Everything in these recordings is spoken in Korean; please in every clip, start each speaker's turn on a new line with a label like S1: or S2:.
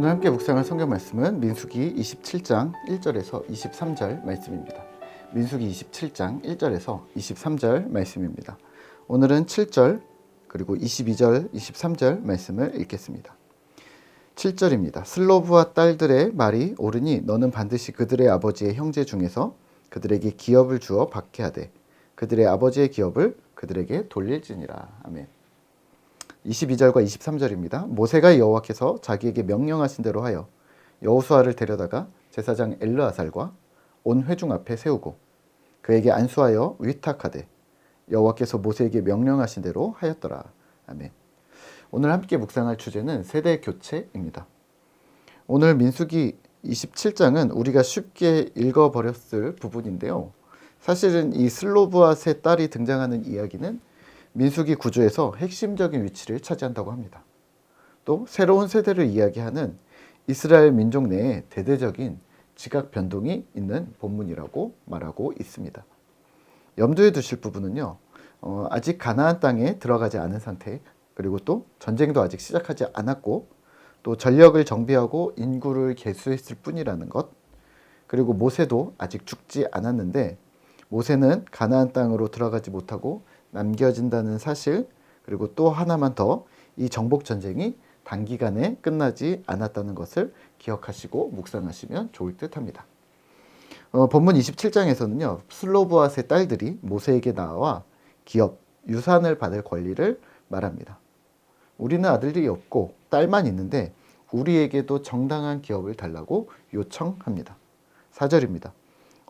S1: 오늘 함께 묵상할 성경 말씀은 민수기 27장 1절에서 23절 말씀입니다. 민수기 27장 1절에서 23절 말씀입니다. 오늘은 7절 그리고 22절, 23절 말씀을 읽겠습니다. 7절입니다. 슬로브와 딸들의 말이 옳으니 너는 반드시 그들의 아버지의 형제 중에서 그들에게 기업을 주어 받게 하되 그들의 아버지의 기업을 그들에게 돌릴지니라. 아멘. 22절과 23절입니다. 모세가 여호와께서 자기에게 명령하신 대로 하여 여호수아를 데려다가 제사장 엘르아살과 온 회중 앞에 세우고 그에게 안수하여 위탁하되 여호와께서 모세에게 명령하신 대로 하였더라. 아멘. 오늘 함께 묵상할 주제는 세대 교체입니다. 오늘 민수기 27장은 우리가 쉽게 읽어버렸을 부분인데요. 사실은 이 슬로브앗의 딸이 등장하는 이야기는 민수기 구조에서 핵심적인 위치를 차지한다고 합니다. 또 새로운 세대를 이야기하는 이스라엘 민족 내에 대대적인 지각 변동이 있는 본문이라고 말하고 있습니다. 염두에 두실 부분은요. 아직 가나안 땅에 들어가지 않은 상태, 그리고 또 전쟁도 아직 시작하지 않았고 또 전력을 정비하고 인구를 계수했을 뿐이라는 것, 그리고 모세도 아직 죽지 않았는데 모세는 가나안 땅으로 들어가지 못하고 남겨진다는 사실, 그리고 또 하나만 더 이 정복 전쟁이 단기간에 끝나지 않았다는 것을 기억하시고 묵상하시면 좋을 듯 합니다. 본문 27장에서는요. 슬로브앗의 딸들이 모세에게 나와 기업, 유산을 받을 권리를 말합니다. 우리는 아들이 없고 딸만 있는데 우리에게도 정당한 기업을 달라고 요청합니다. 4절입니다.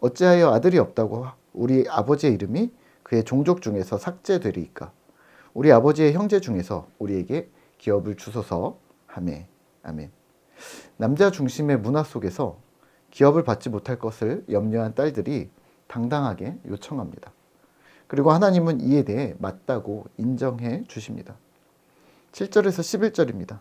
S1: 어찌하여 아들이 없다고 우리 아버지의 이름이 그의 종족 중에서 삭제되리이까? 우리 아버지의 형제 중에서 우리에게 기업을 주소서 하매. 아멘. 남자 중심의 문화 속에서 기업을 받지 못할 것을 염려한 딸들이 당당하게 요청합니다. 그리고 하나님은 이에 대해 맞다고 인정해 주십니다. 7절에서 11절입니다.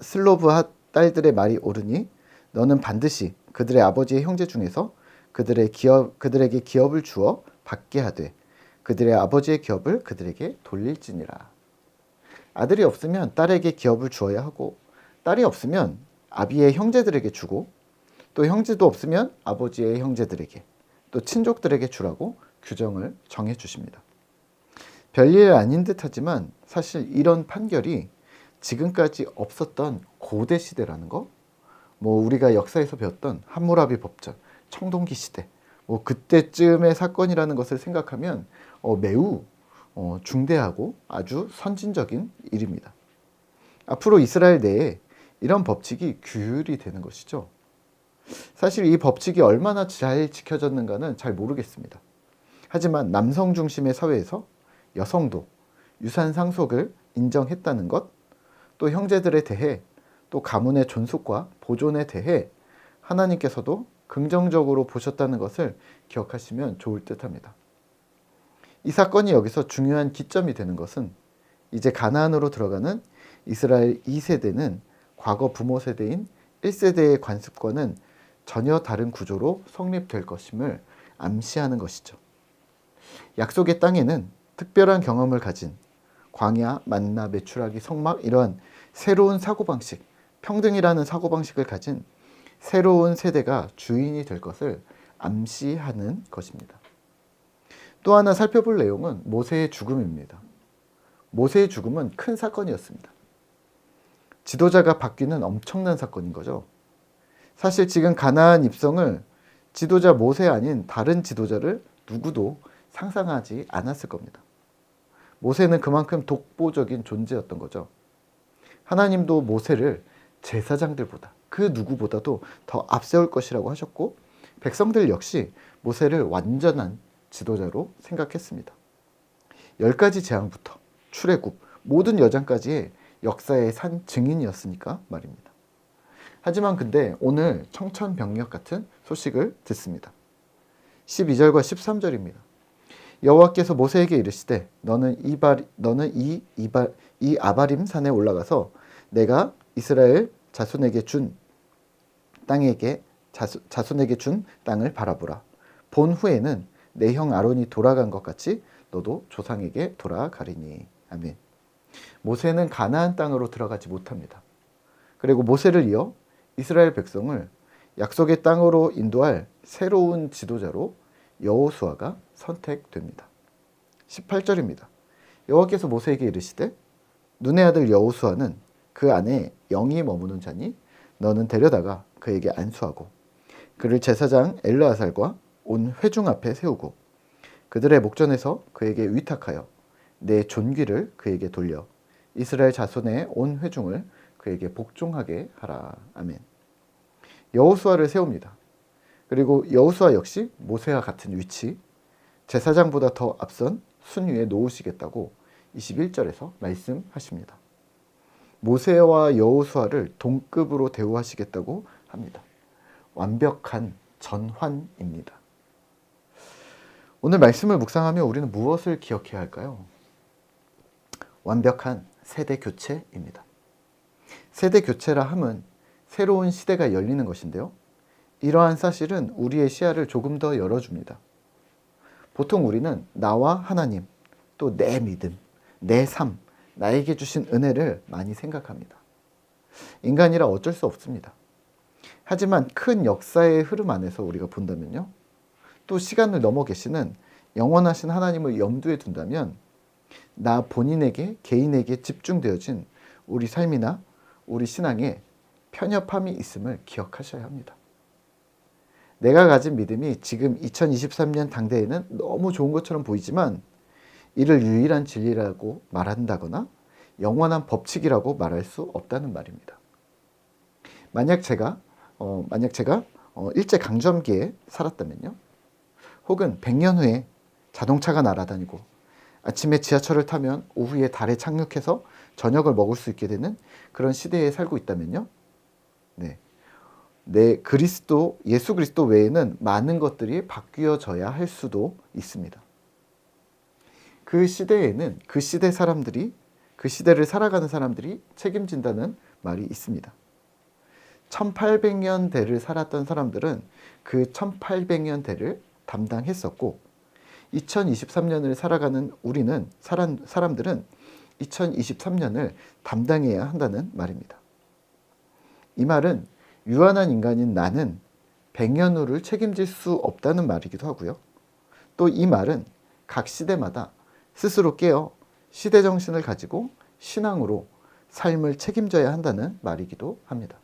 S1: 슬로브앗 딸들의 말이 옳으니 너는 반드시 그들의 아버지의 형제 중에서 그들에게 기업을 주어 받게 하되 그들의 아버지의 기업을 그들에게 돌릴지니라. 아들이 없으면 딸에게 기업을 주어야 하고 딸이 없으면 아비의 형제들에게 주고 또 형제도 없으면 아버지의 형제들에게 또 친족들에게 주라고 규정을 정해 주십니다. 별일 아닌 듯하지만 사실 이런 판결이 지금까지 없었던 고대 시대라는 거, 우리가 역사에서 배웠던 함무라비 법전, 청동기 시대, 그때쯤의 사건이라는 것을 생각하면 매우 중대하고 아주 선진적인 일입니다. 앞으로 이스라엘 내에 이런 법칙이 규율이 되는 것이죠. 사실 이 법칙이 얼마나 잘 지켜졌는가는 잘 모르겠습니다. 하지만 남성 중심의 사회에서 여성도 유산 상속을 인정했다는 것, 또 형제들에 대해, 또 가문의 존속과 보존에 대해 하나님께서도 긍정적으로 보셨다는 것을 기억하시면 좋을 듯합니다. 이 사건이 여기서 중요한 기점이 되는 것은 이제 가나안으로 들어가는 이스라엘 2세대는 과거 부모 세대인 1세대의 관습과는 전혀 다른 구조로 성립될 것임을 암시하는 것이죠. 약속의 땅에는 특별한 경험을 가진 광야, 만나, 메추라기, 성막 이러한 새로운 사고방식, 평등이라는 사고방식을 가진 새로운 세대가 주인이 될 것을 암시하는 것입니다. 또 하나 살펴볼 내용은 모세의 죽음입니다. 모세의 죽음은 큰 사건이었습니다. 지도자가 바뀌는 엄청난 사건인 거죠. 사실 지금 가나안 입성을 지도자 모세 아닌 다른 지도자를 누구도 상상하지 않았을 겁니다. 모세는 그만큼 독보적인 존재였던 거죠. 하나님도 모세를 제사장들보다 그 누구보다도 더 앞세울 것이라고 하셨고 백성들 역시 모세를 완전한 지도자로 생각했습니다. 10가지 재앙부터 출애굽, 모든 여정까지의 역사의 산 증인이었으니까 말입니다. 하지만 근데 오늘 청천벽력 같은 소식을 듣습니다. 12절과 13절입니다. 여호와께서 모세에게 이르시되 너는 이 아바림 산에 올라가서 내가 이스라엘 자손에게 준 땅을 바라보라. 본 후에는 내 형 아론이 돌아간 것 같이 너도 조상에게 돌아가리니. 아멘. 모세는 가나안 땅으로 들어가지 못합니다. 그리고 모세를 이어 이스라엘 백성을 약속의 땅으로 인도할 새로운 지도자로 여호수아가 선택됩니다. 18절입니다. 여호와께서 모세에게 이르시되 눈의 아들 여호수아는 그 안에 영이 머무는 자니 너는 데려다가 그에게 안수하고 그를 제사장 엘르아살과 온 회중 앞에 세우고 그들의 목전에서 그에게 위탁하여 내 존귀를 그에게 돌려 이스라엘 자손의 온 회중을 그에게 복종하게 하라. 아멘. 여호수아를 세웁니다. 그리고 여호수아 역시 모세와 같은 위치, 제사장보다 더 앞선 순위에 놓으시겠다고 21절에서 말씀하십니다. 모세와 여호수아를 동급으로 대우하시겠다고 합니다. 완벽한 전환입니다. 오늘 말씀을 묵상하며 우리는 무엇을 기억해야 할까요? 완벽한 세대 교체입니다. 세대 교체라 함은 새로운 시대가 열리는 것인데요. 이러한 사실은 우리의 시야를 조금 더 열어줍니다. 보통 우리는 나와 하나님, 또 내 믿음, 내 삶, 나에게 주신 은혜를 많이 생각합니다. 인간이라 어쩔 수 없습니다. 하지만 큰 역사의 흐름 안에서 우리가 본다면요. 또 시간을 넘어 계시는 영원하신 하나님을 염두에 둔다면 나 본인에게, 개인에게 집중되어진 우리 삶이나 우리 신앙에 편협함이 있음을 기억하셔야 합니다. 내가 가진 믿음이 지금 2023년 당대에는 너무 좋은 것처럼 보이지만 이를 유일한 진리라고 말한다거나 영원한 법칙이라고 말할 수 없다는 말입니다. 만약 제가 일제강점기에 살았다면요. 혹은 100년 후에 자동차가 날아다니고 아침에 지하철을 타면 오후에 달에 착륙해서 저녁을 먹을 수 있게 되는 그런 시대에 살고 있다면요. 예수 그리스도 외에는 많은 것들이 바뀌어져야 할 수도 있습니다. 그 시대에는 그 시대 사람들이, 그 시대를 살아가는 사람들이 책임진다는 말이 있습니다. 1800년대를 살았던 사람들은 그 1800년대를 담당했었고 2023년을 살아가는 사람들은 2023년을 담당해야 한다는 말입니다. 이 말은 유한한 인간인 나는 100년 후를 책임질 수 없다는 말이기도 하고요. 또 이 말은 각 시대마다 스스로 깨어 시대 정신을 가지고 신앙으로 삶을 책임져야 한다는 말이기도 합니다.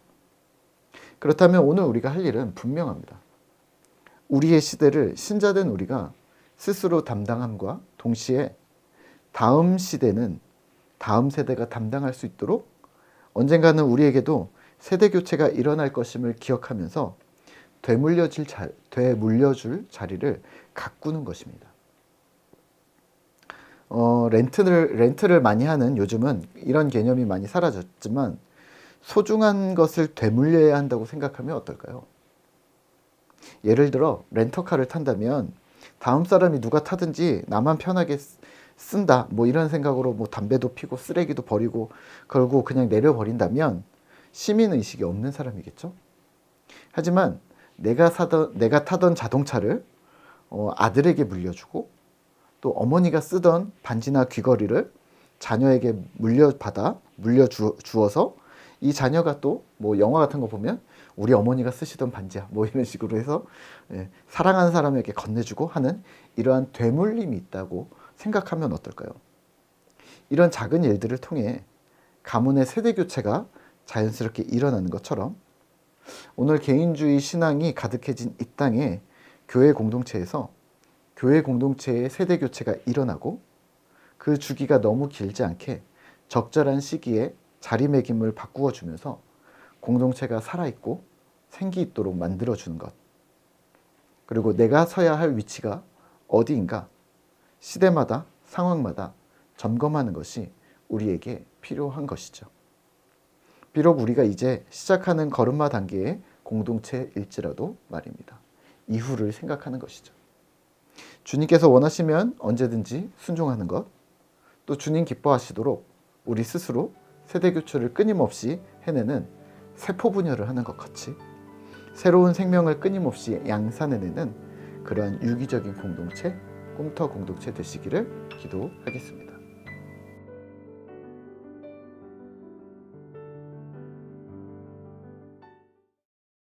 S1: 그렇다면 오늘 우리가 할 일은 분명합니다. 우리의 시대를 신자된 우리가 스스로 담당함과 동시에 다음 시대는 다음 세대가 담당할 수 있도록 언젠가는 우리에게도 세대 교체가 일어날 것임을 기억하면서 되물려줄 자리를 가꾸는 것입니다. 렌트를 많이 하는 요즘은 이런 개념이 많이 사라졌지만 소중한 것을 되물려야 한다고 생각하면 어떨까요? 예를 들어 렌터카를 탄다면 다음 사람이 누가 타든지 나만 편하게 쓴다 뭐 이런 생각으로 뭐 담배도 피고 쓰레기도 버리고 걸고 그냥 내려버린다면 시민의식이 없는 사람이겠죠. 하지만 내가 타던 자동차를 아들에게 물려주고 또 어머니가 쓰던 반지나 귀걸이를 자녀에게 물려주어서 이 자녀가 또 뭐 영화 같은 거 보면 우리 어머니가 쓰시던 반지야 뭐 이런 식으로 해서 사랑하는 사람에게 건네주고 하는 이러한 되물림이 있다고 생각하면 어떨까요? 이런 작은 일들을 통해 가문의 세대 교체가 자연스럽게 일어나는 것처럼 오늘 개인주의 신앙이 가득해진 이 땅에 교회 공동체에서 교회 공동체의 세대 교체가 일어나고 그 주기가 너무 길지 않게 적절한 시기에 자리매김을 바꾸어 주면서 공동체가 살아있고 생기 있도록 만들어주는 것. 그리고 내가 서야 할 위치가 어디인가 시대마다 상황마다 점검하는 것이 우리에게 필요한 것이죠. 비록 우리가 이제 시작하는 걸음마 단계의 공동체일지라도 말입니다. 이후를 생각하는 것이죠. 주님께서 원하시면 언제든지 순종하는 것, 또 주님 기뻐하시도록 우리 스스로 세대교체를 끊임없이 해내는 세포분열을 하는 것 같이 새로운 생명을 끊임없이 양산해내는 그러한 유기적인 공동체, 꿈터 공동체 되시기를 기도하겠습니다.